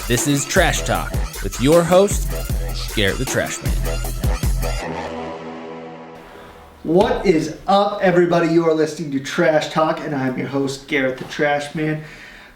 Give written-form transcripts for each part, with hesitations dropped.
This is Trash Talk with your host, Garrett the Trash Man. What is up, everybody? You are listening to Trash Talk, and I'm your host, Garrett the Trash Man.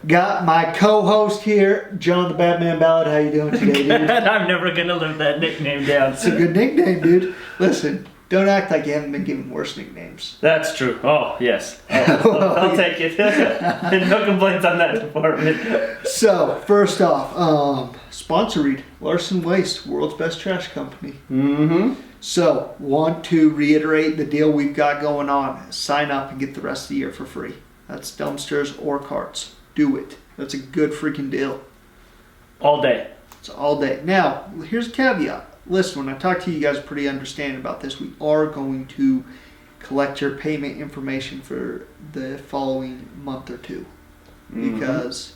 Got my co-host here, John the Batman Ballad. How you doing today, dude? I'm never gonna live that nickname down. It's a good nickname, dude. Listen, don't act like you haven't been given worse nicknames. That's true. Oh, yes. I'll take it. No complaints on that department. So, first off, sponsor read, Larson Waste, world's best trash company. Mm-hmm. So, want to reiterate the deal we've got going on. Sign up and get the rest of the year for free. That's dumpsters or carts. Do it. That's a good freaking deal. All day. It's all day. Now, here's a caveat. Listen, when I talk to you guys, pretty understanding about this. We are going to collect your payment information for the following month or two. Because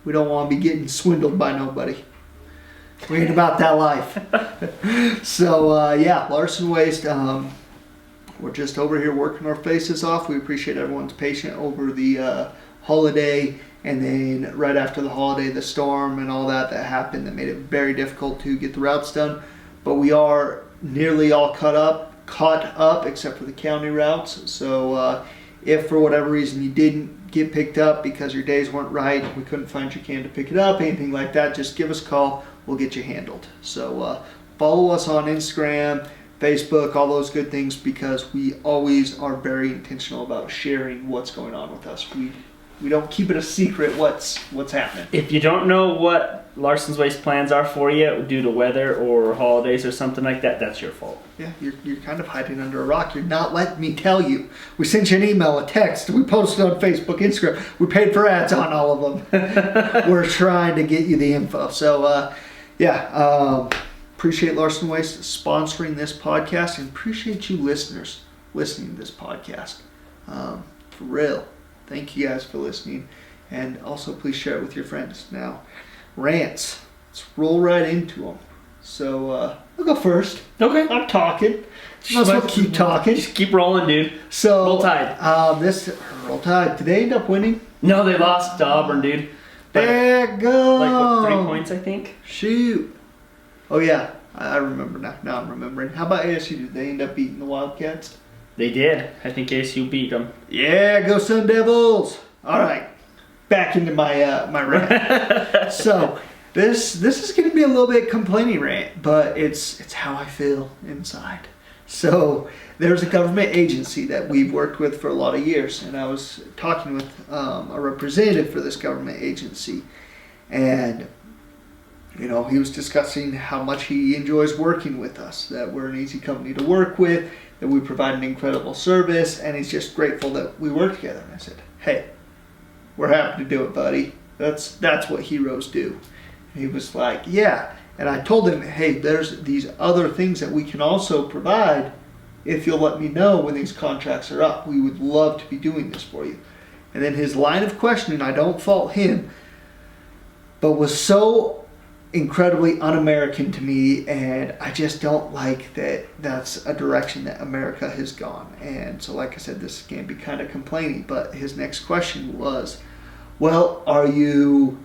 we don't want to be getting swindled by nobody. We ain't about that life. So, yeah, Larson Waste. We're just over here working our faces off. We appreciate everyone's patience over the holiday, and then right after the holiday, the storm and all that happened that made it very difficult to get the routes done. But we are nearly all caught up except for the county routes. So if for whatever reason you didn't get picked up because your days weren't right, we couldn't find your can to pick it up, anything like that, just give us a call. We'll get you handled. So follow us on Instagram, Facebook, all those good things, because we always are very intentional about sharing what's going on with us. We don't keep it a secret what's happening. If you don't know what Larson's Waste plans are for you due to weather or holidays or something like that, that's your fault. Yeah, you're kind of hiding under a rock. You're not letting me tell you. We sent you an email, a text. We posted on Facebook, Instagram. We paid for ads on all of them. We're trying to get you the info. So, appreciate Larson Waste sponsoring this podcast, and appreciate you listeners listening to this podcast. For real. Thank you guys for listening. And also, please share it with your friends. Now, rants. Let's roll right into them. So, I'll go first. Okay. I'm talking. Might as well keep talking. Just keep rolling, dude. So, Roll Tide. Roll Tide. Did they end up winning? No, they lost to Auburn, dude. There go. Like, 3 points, I think? Shoot. Oh, yeah. I remember now. Now I'm remembering. How about ASU? Did they end up beating the Wildcats? They did. I think ASU beat them. Yeah, go Sun Devils. All right. Back into my my rant. So, this is going to be a little bit complaining rant, but it's how I feel inside. So, there's a government agency that we've worked with for a lot of years, and I was talking with a representative for this government agency, and you know, he was discussing how much he enjoys working with us, that we're an easy company to work with, that we provide an incredible service, and he's just grateful that we work together. And I said, hey, we're happy to do it, buddy. That's what heroes do. And he was like, yeah. And I told him, hey, there's these other things that we can also provide if you'll let me know when these contracts are up. We would love to be doing this for you. And then his line of questioning, I don't fault him, but was so incredibly un-American to me, and I just don't like that that's a direction that America has gone. And so, like I said, this can be kind of complaining, but his next question was, well, are you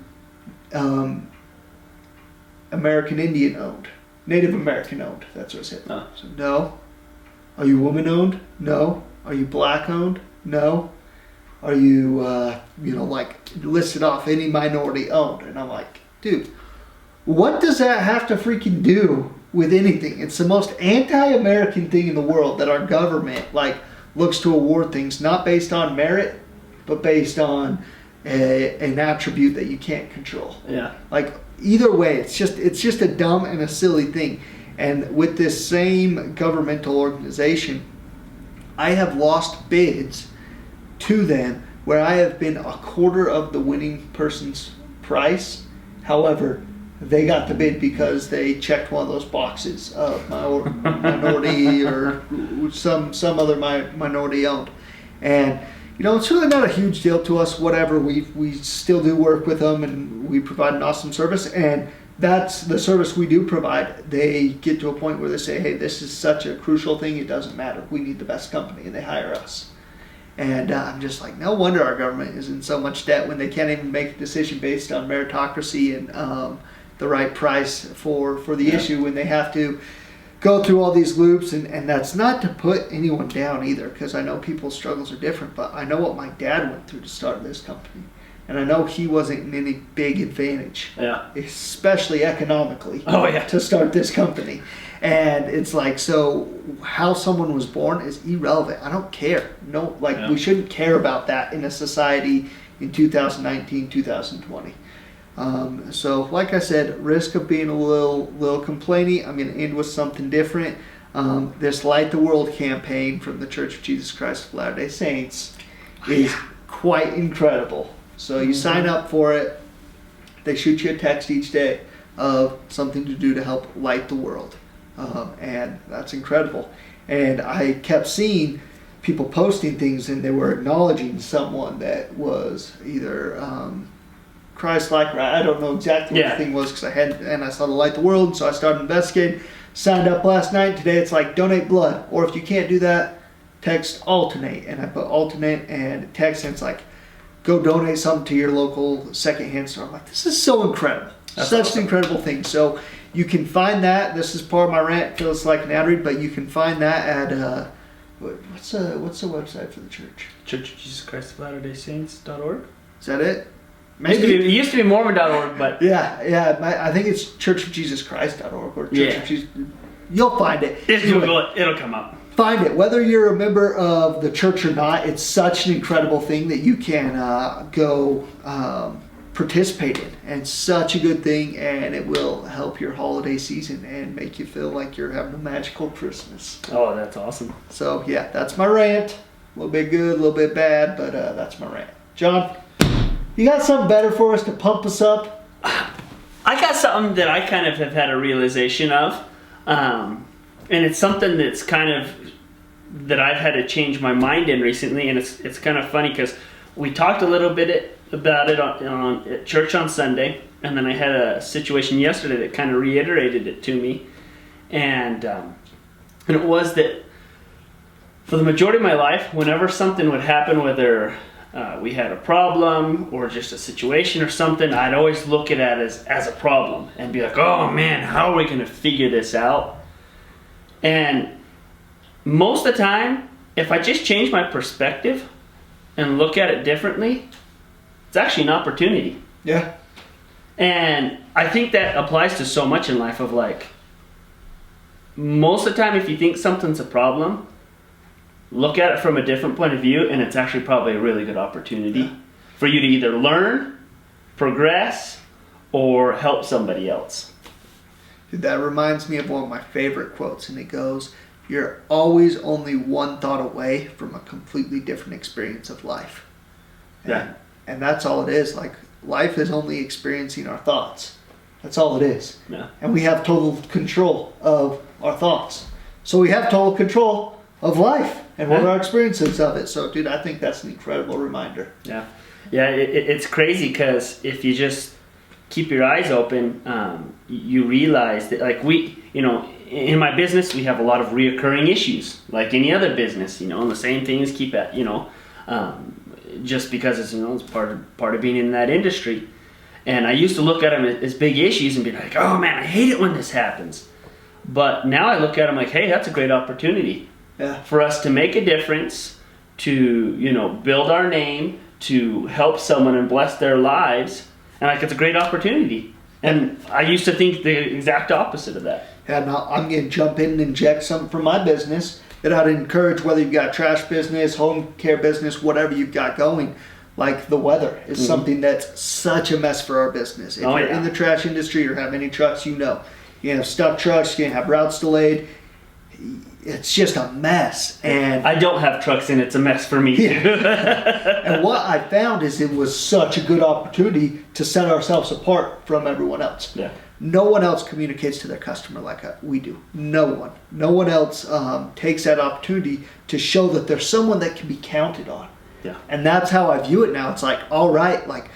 American Indian owned? Native American owned, that's what I said. Oh. So, no. Are you woman owned? No. Are you black owned? No. Are you, listed off any minority owned? And I'm like, dude, what does that have to freaking do with anything? It's the most anti-American thing in the world that our government looks to award things not based on merit, but based on an attribute that you can't control. Yeah. Either way, it's just a dumb and a silly thing. And with this same governmental organization, I have lost bids to them where I have been a quarter of the winning person's price. However, they got the bid because they checked one of those boxes of minority or some other minority owned. And it's really not a huge deal to us. Whatever, we still do work with them, and we provide an awesome service. And that's the service we do provide. They get to a point where they say, hey, this is such a crucial thing, it doesn't matter. We need the best company, and they hire us. And I'm just like, no wonder our government is in so much debt when they can't even make a decision based on meritocracy and the right price for the issue, when they have to go through all these loops. And that's not to put anyone down either, because I know people's struggles are different, but I know what my dad went through to start this company. And I know he wasn't in any big advantage, especially economically, to start this company. And it's like, so how someone was born is irrelevant. I don't care. We shouldn't care about that in a society in 2019, 2020. So like I said, risk of being a little complaining, I'm going to end with something different. This Light the World campaign from the Church of Jesus Christ of Latter-day Saints is quite incredible. So you sign up for it. They shoot you a text each day of something to do to help light the world. And that's incredible. And I kept seeing people posting things, and they were acknowledging someone that was either Christ-like, or I don't know exactly what the thing was, because I saw the Light the World, so I started investigating. Signed up last night. Today it's like, donate blood, or if you can't do that, text alternate. And I put alternate and text, and it's like, go donate something to your local secondhand store. I'm like, this is so incredible. That's Such awesome. an incredible thing. So you can find that. This is part of my rant. Feels like an ad read, but you can find that at what's the website for the church? Church of Jesus Christ of Latter-day Saints.org. Is that it? It used to be Mormon.org, but I think it's churchofjesuschrist.org or Church of Jesus. You'll find it. just Google it. It'll come up. Find it. Whether you're a member of the church or not, it's such an incredible thing that you can go participate in. And such a good thing, and it will help your holiday season and make you feel like you're having a magical Christmas. Oh, that's awesome. So, yeah, that's my rant. A little bit good, a little bit bad, but that's my rant. John, you got something better for us to pump us up? I got something that I kind of have had a realization of. And it's something that's kind of that I've had to change my mind in recently, and it's kind of funny because we talked a little bit about it at church on Sunday, and then I had a situation yesterday that kind of reiterated it to me, and it was that for the majority of my life, whenever something would happen, whether we had a problem or just a situation or something, I'd always look at it as a problem and be like, oh man, how are we going to figure this out? And most of the time, if I just change my perspective and look at it differently, it's actually an opportunity. Yeah. And I think that applies to so much in life of like, most of the time if you think something's a problem, look at it from a different point of view, and it's actually probably a really good opportunity for you to either learn, progress, or help somebody else. Dude, that reminds me of one of my favorite quotes, and it goes, you're always only one thought away from a completely different experience of life. And that's all it is. Like, life is only experiencing our thoughts. That's all it is. Yeah. And we have total control of our thoughts. So we have total control of life and what our experiences of it. So, dude, I think that's an incredible reminder. Yeah. Yeah, it's crazy because if you just keep your eyes open, you realize that, like, in my business, we have a lot of reoccurring issues, like any other business, and the same things keep at, just because it's part of being in that industry. And I used to look at them as big issues and be like, oh man, I hate it when this happens. But now I look at them like, hey, that's a great opportunity for us to make a difference, to, build our name, to help someone and bless their lives. And like, it's a great opportunity. And I used to think the exact opposite of that. Yeah, now I'm going to jump in and inject something from my business that I'd encourage, whether you've got a trash business, home care business, whatever you've got going. Like the weather is something that's such a mess for our business. If you're in the trash industry or have any trucks, you have stuck trucks, you have routes delayed. It's just a mess. And I don't have trucks, and it's a mess for me too. And what I found is it was such a good opportunity to set ourselves apart from everyone else. Yeah. No one else communicates to their customer like we do. No one. No one else takes that opportunity to show that there's someone that can be counted on. Yeah. And that's how I view it now. It's like, all right, like,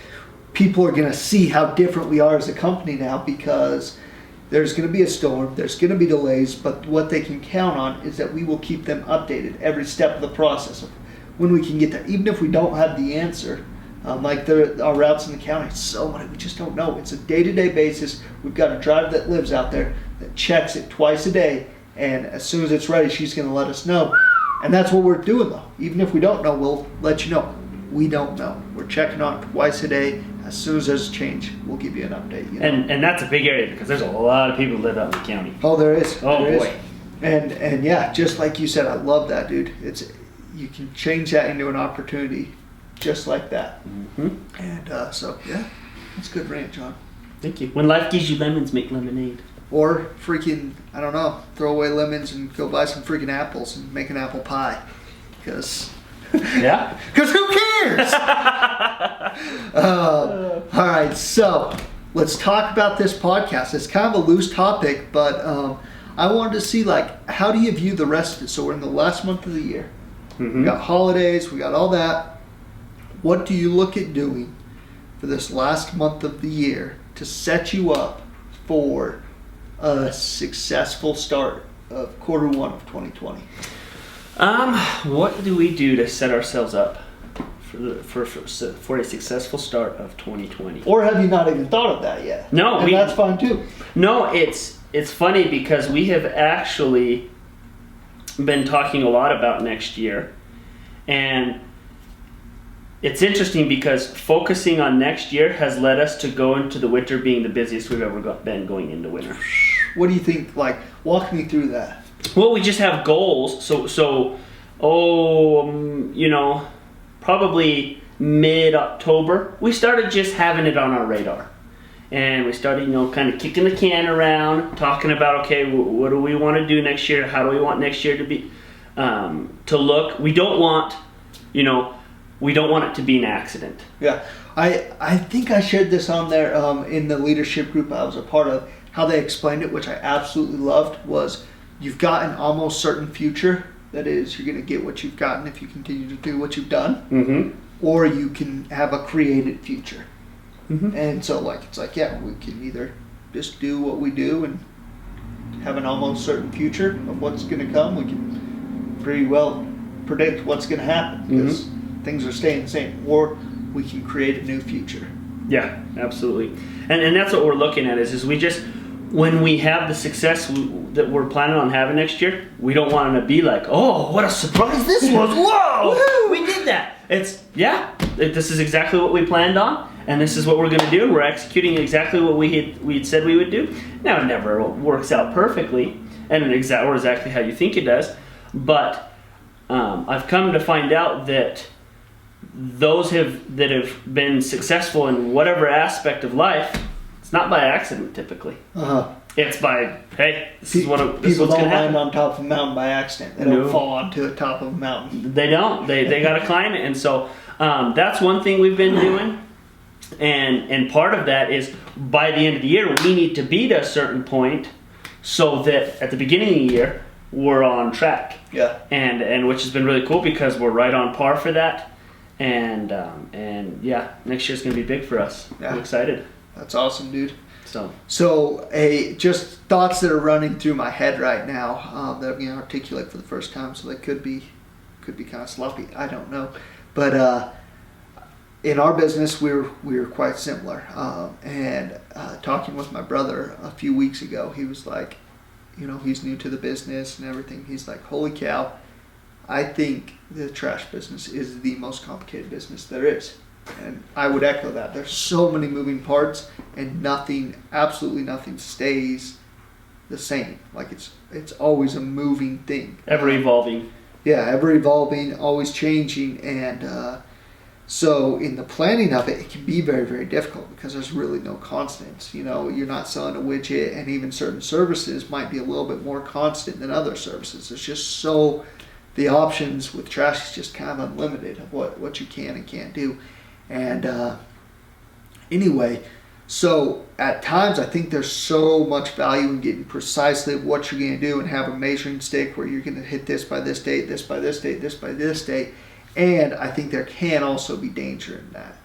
people are going to see how different we are as a company now, because there's going to be a storm, there's going to be delays, but what they can count on is that we will keep them updated every step of the process of when we can get there, even if we don't have the answer. Like our routes in the county, so many, we just don't know. It's a day-to-day basis. We've got a driver that lives out there that checks it twice a day, and as soon as it's ready, she's going to let us know. And that's what we're doing, though. Even if we don't know, we'll let you know. We don't know. We're checking on it twice a day. As soon as there's a change, we'll give you an update. You know? And that's a big area because there's a lot of people that live out in the county. Oh, there is. Oh, There boy. is. And yeah, just like you said, I love that, dude. You can change that into an opportunity, just like that. Mm-hmm. And so yeah, that's a good rant, John. Thank you. When life gives you lemons, make lemonade. Or freaking, I don't know, throw away lemons and go buy some freaking apples and make an apple pie, because Yeah? who cares? All right, so let's talk about this podcast. It's kind of a loose topic, but I wanted to see, like, how do you view the rest of it? So we're in the last month of the year. Mm-hmm. We got holidays, we got all that. What do you look at doing for this last month of the year to set you up for a successful start of quarter one of 2020? What do we do to set ourselves up for a successful start of 2020? Or have you not even thought of that yet? No, and that's fine too. No, it's funny because we have actually been talking a lot about next year, and it's interesting because focusing on next year has led us to go into the winter being the busiest we've ever been going into winter. What do you think? Like, walk me through that. Well, we just have goals. Probably mid-October, we started just having it on our radar. And we started, kind of kicking the can around, talking about, okay, what do we want to do next year? How do we want next year to be, to look? We don't want it to be an accident. Yeah, I think I shared this on there in the leadership group I was a part of. How they explained it, which I absolutely loved, was you've got an almost certain future. That is, you're going to get what you've gotten if you continue to do what you've done. Mm-hmm. Or you can have a created future. Mm-hmm. And so, it's like, yeah, we can either just do what we do and have an almost certain future of what's going to come. We can pretty well predict what's going to happen because things are staying the same. Or we can create a new future. Yeah, absolutely. And that's what we're looking at is we just, when we have the success that we're planning on having next year, we don't want it to be like, oh, what a surprise this was. Whoa, we did that. This is exactly what we planned on, and this is what we're going to do, and we're executing exactly what we'd said we would do. Now, it never works out perfectly, and or exactly how you think it does, but I've come to find out that those that have been successful in whatever aspect of life, it's not by accident typically. It's by, hey, this is what's going to People don't happen. land on top of a mountain by accident. They don't fall onto the top of a mountain. They don't. They got to climb it. And so that's one thing we've been doing. And part of that is by the end of the year, we need to be to a certain point so that at the beginning of the year, we're on track. Yeah. And which has been really cool because we're right on par for that. And next year's going to be big for us. Yeah. I'm excited. That's awesome, dude. So just thoughts that are running through my head right now that I'm going to articulate for the first time, so they could be kind of sloppy. I don't know, but in our business we're quite similar. And talking with my brother a few weeks ago, he was like, he's new to the business and everything. He's like, holy cow, I think the trash business is the most complicated business there is. And I would echo that. There's so many moving parts, and absolutely nothing stays the same. Like it's always a moving thing. ever evolving. Yeah, ever evolving, always changing, and so in the planning of it, it can be very, very difficult because there's really no constants. You're not selling a widget, and even certain services might be a little bit more constant than other services. It's just the options with trash is just kind of unlimited of what you can and can't do. And anyway, so at times I think there's so much value in getting precisely what you're going to do and have a measuring stick where you're going to hit this by this date, this by this date, this by this date. And I think there can also be danger in that,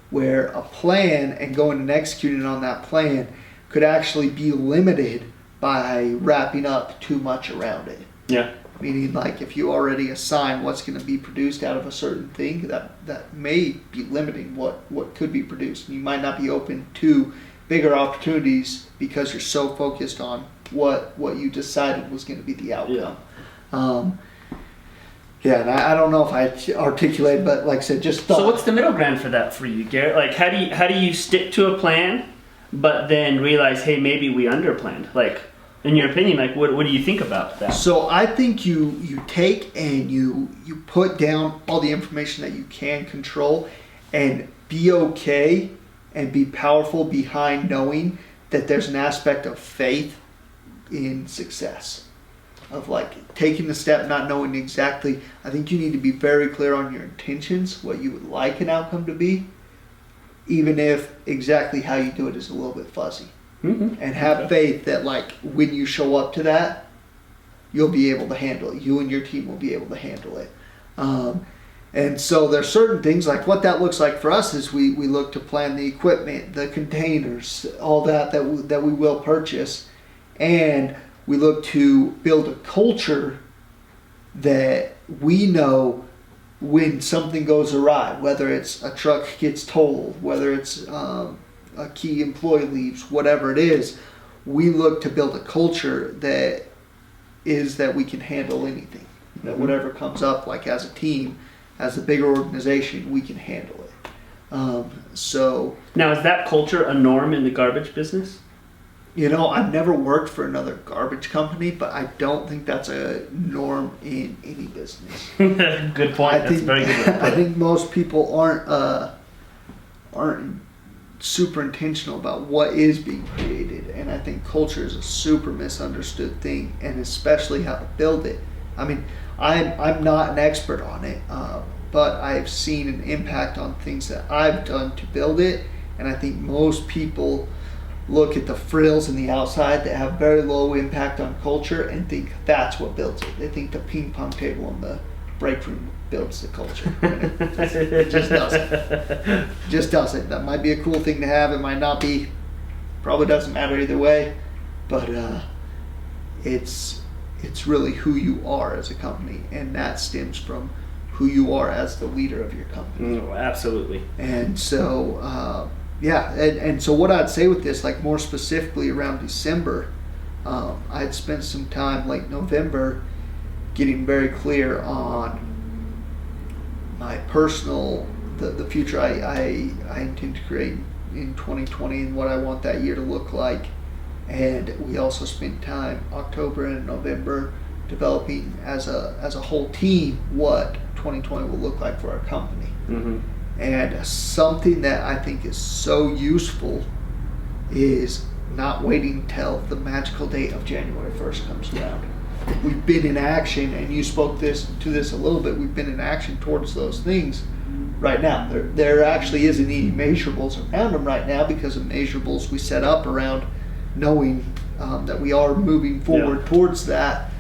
where a plan and going and executing on that plan could actually be limited by wrapping up too much around it. Yeah. Meaning, like, if you already assign what's going to be produced out of a certain thing, that may be limiting what could be produced. You might not be open to bigger opportunities because you're so focused on what you decided was going to be the outcome. Yeah, and I don't know if I articulated, but like I said, just thought. So what's the middle ground for that for you, Garrett? Like, how do you stick to a plan, but then realize, hey, maybe we underplanned? Like, in your opinion, like, what do you think about that? So I think you take and you put down all the information that you can control, and be okay and be powerful behind knowing that there's an aspect of faith in success. Of like taking the step, not knowing exactly. I think you need to be very clear on your intentions, what you would like an outcome to be, even if exactly how you do it is a little bit fuzzy. Mm-hmm. And have faith that, like, when you show up to that, you'll be able to handle it. You and your team will be able to handle it. And so there's certain things, like what that looks like for us is we look to plan the equipment, the containers, all that we will purchase, and we look to build a culture that we know when something goes awry, whether it's a truck gets totaled, whether it's a key employee leaves, whatever it is, we look to build a culture that we can handle anything. That whatever comes up, like as a team, as a bigger organization, we can handle it. So now, is that culture a norm in the garbage business? I've never worked for another garbage company, but I don't think that's a norm in any business. Good point. That's very good. I think most people aren't super intentional about what is being created, and I think culture is a super misunderstood thing, and especially how to build it. I mean, I'm not an expert on it, but I've seen an impact on things that I've done to build it, and I think most people look at the frills in the outside that have very low impact on culture and think that's what builds it. They think the ping pong table in the break room builds the culture. It just doesn't. It just doesn't. That might be a cool thing to have. It might not be. Probably doesn't matter either way. But it's really who you are as a company, and that stems from who you are as the leader of your company. Oh, absolutely. And so. And so what I'd say with this, like more specifically around December, I'd spent some time late November getting very clear on my personal, the future I intend to create in 2020 and what I want that year to look like. And we also spent time October and November developing as a whole team what 2020 will look like for our company. Mm-hmm. And something that I think is so useful is not waiting till the magical date of January 1st comes around. We've been in action, and you spoke to this a little bit, we've been in action towards those things right now. There actually isn't any measurables around them right now because of measurables we set up around knowing that we are moving forward towards that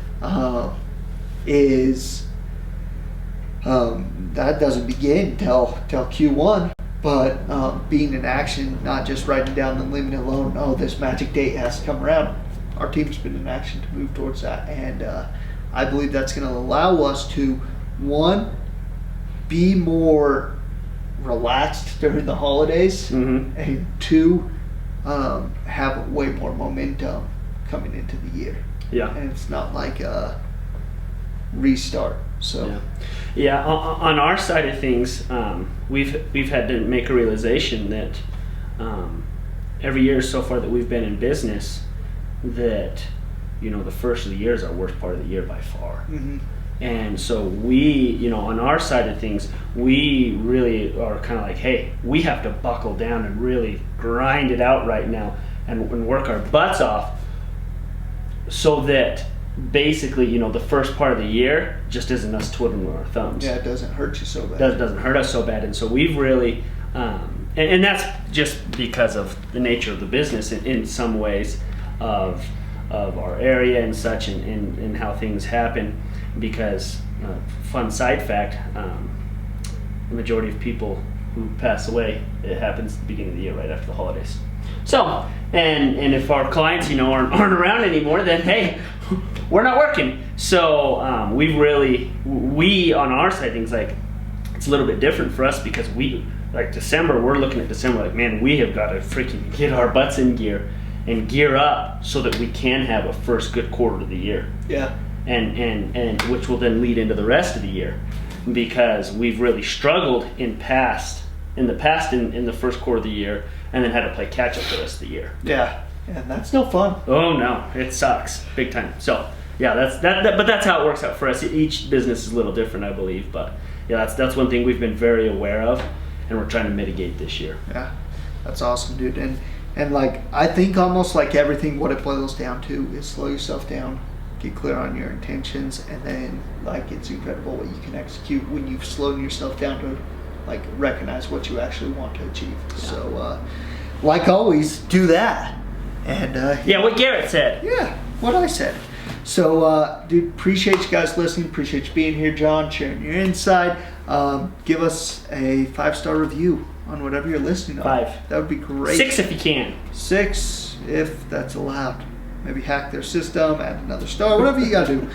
that doesn't begin till Q1, but being in action, not just writing down the limit alone, this magic date has to come around. Our team's been in action to move towards that, and I believe that's going to allow us to, one, be more relaxed during the holidays, mm-hmm. and two, have way more momentum coming into the year. Yeah. And it's not like a restart. So on our side of things, we've had to make a realization that every year so far that we've been in business, that the first of the year is our worst part of the year by far. Mm-hmm. And so we, on our side of things, we really are kind of like, hey, we have to buckle down and really grind it out right now and work our butts off so that basically, the first part of the year just isn't us twiddling our thumbs. Yeah, it doesn't hurt you so bad. Doesn't hurt us so bad. And so we've really, and that's just because of the nature of the business in some ways of our area and such and how things happen. Because, fun side fact, the majority of people who pass away, it happens at the beginning of the year right after the holidays. So, and if our clients, aren't around anymore, then hey, we're not working. So we on our side things like it's a little bit different for us because December, we're looking at December like, man, we have got to freaking get our butts in gear and gear up so that we can have a first good quarter of the year. Yeah. And which will then lead into the rest of the year because we've really struggled in the past in the first quarter of the year and then had to play catch up the rest of the year. Yeah. And that's no fun. Oh no, it sucks big time. So yeah, but that's how it works out for us. Each business is a little different, I believe, but yeah, that's one thing we've been very aware of, and we're trying to mitigate this year. Yeah, that's awesome, dude. And like I think almost like everything, what it boils down to is slow yourself down, get clear on your intentions, and then like it's incredible what you can execute when you've slowed yourself down to like recognize what you actually want to achieve. Yeah. So, like always, do that. And yeah, what Garrett said. Yeah, what I said. So, dude, appreciate you guys listening. Appreciate you being here, John, sharing your insight. Give us a 5-star review on whatever you're listening on. 5. That would be great. 6 if you can. 6 if that's allowed. Maybe hack their system, add another star, whatever you gotta do.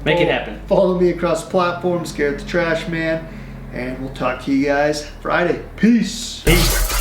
Make it happen. Follow me across platforms, Garrett the Trash Man, and we'll talk to you guys Friday. Peace. Peace.